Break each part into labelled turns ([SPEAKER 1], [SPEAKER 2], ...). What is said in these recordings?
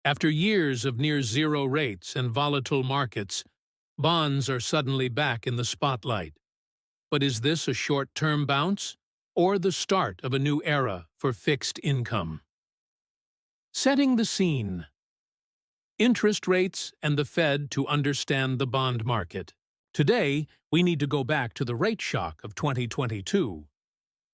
[SPEAKER 1] After years of near-zero rates and volatile markets, bonds are suddenly back in the spotlight. But is this a short-term bounce, or the start of a new era for fixed income? Setting the scene. Interest rates and the Fed to understand the bond market. Today, we need to go back to the rate shock of 2022.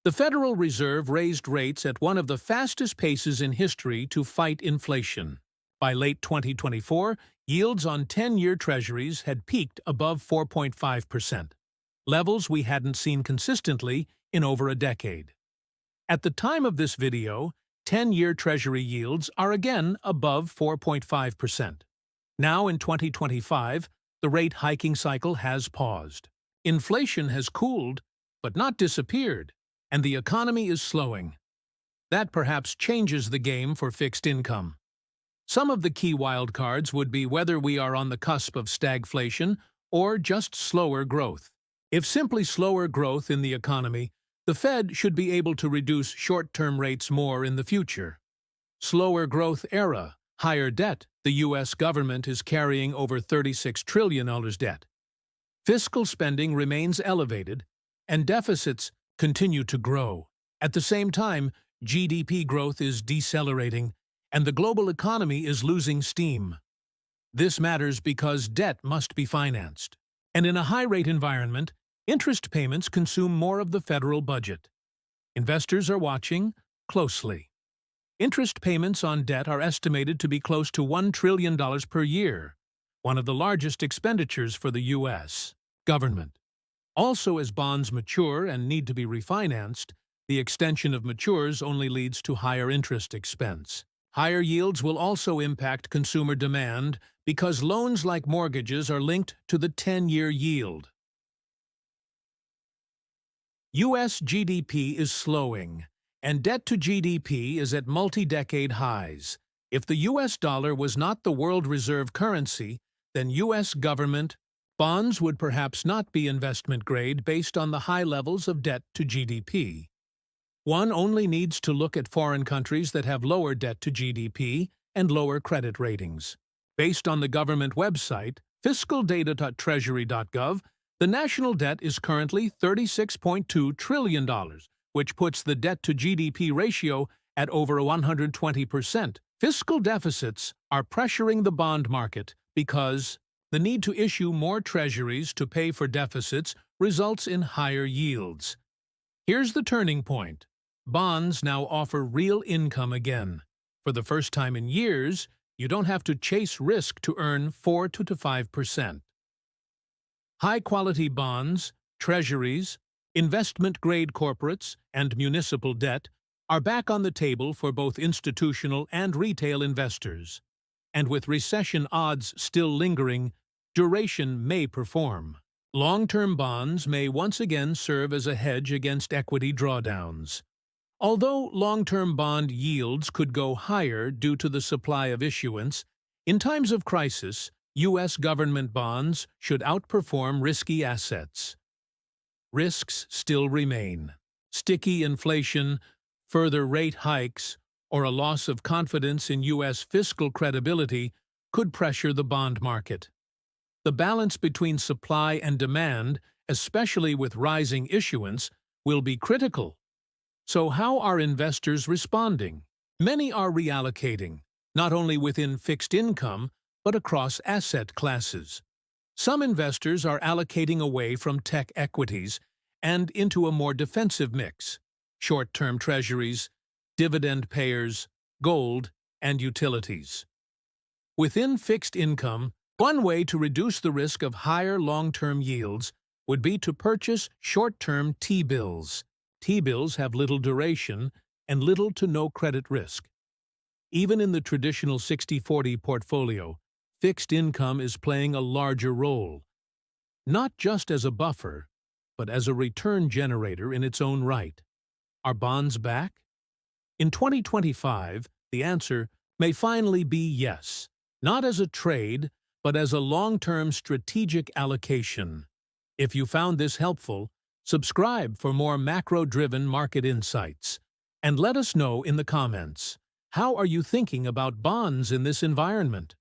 [SPEAKER 1] The Federal Reserve raised rates at one of the fastest paces in history to fight inflation. By late 2024, yields on 10-year Treasuries had peaked above 4.5%, levels we hadn't seen consistently in over a decade. At the time of this video, 10-year Treasury yields are again above 4.5%. Now in 2025, the rate hiking cycle has paused. Inflation has cooled, but not disappeared, and the economy is slowing. That perhaps changes the game for fixed income. Some of the key wildcards would be whether we are on the cusp of stagflation or just slower growth. If simply slower growth in the economy, the Fed should be able to reduce short-term rates more in the future. Slower growth era, higher debt. The U.S. government is carrying over $36 trillion debt. Fiscal spending remains elevated, and deficits continue to grow. At the same time, GDP growth is decelerating, and the global economy is losing steam. This matters because debt must be financed. And in a high-rate environment, interest payments consume more of the federal budget. Investors are watching closely. Interest payments on debt are estimated to be close to $1 trillion per year, one of the largest expenditures for the U.S. government. Also, as bonds mature and need to be refinanced, the extension of matures only leads to higher interest expense. Higher yields will also impact consumer demand because loans like mortgages are linked to the 10-year yield. U.S. GDP is slowing, and debt to GDP is at multi-decade highs. If the U.S. dollar was not the world reserve currency, then U.S. government bonds would perhaps not be investment grade based on the high levels of debt to GDP. One only needs to look at foreign countries that have lower debt to GDP and lower credit ratings. Based on the government website, fiscaldata.treasury.gov, the national debt is currently $36.2 trillion, which puts the debt-to-GDP ratio at over 120%. Fiscal deficits are pressuring the bond market because the need to issue more treasuries to pay for deficits results in higher yields. Here's the turning point. Bonds now offer real income again. For the first time in years, you don't have to chase risk to earn 4 to 5%. High-quality bonds, treasuries, investment-grade corporates, and municipal debt are back on the table for both institutional and retail investors. And with recession odds still lingering, duration may perform. Long-term bonds may once again serve as a hedge against equity drawdowns. Although long-term bond yields could go higher due to the supply of issuance, in times of crisis, U.S. government bonds should outperform risky assets. Risks still remain. Sticky inflation, further rate hikes, or a loss of confidence in U.S. fiscal credibility could pressure the bond market. The balance between supply and demand, especially with rising issuance, will be critical. So how are investors responding? Many are reallocating, not only within fixed income, but across asset classes. Some investors are allocating away from tech equities and into a more defensive mix: short-term treasuries, dividend payers, gold, and utilities. Within fixed income, one way to reduce the risk of higher long-term yields would be to purchase short-term T-bills. T-bills have little duration and little to no credit risk. Even in the traditional 60-40 portfolio, fixed income is playing a larger role, not just as a buffer, but as a return generator in its own right. Are bonds back? In 2025, the answer may finally be yes, not as a trade, but as a long-term strategic allocation. If you found this helpful, subscribe for more macro-driven market insights, and let us know in the comments. How are you thinking about bonds in this environment?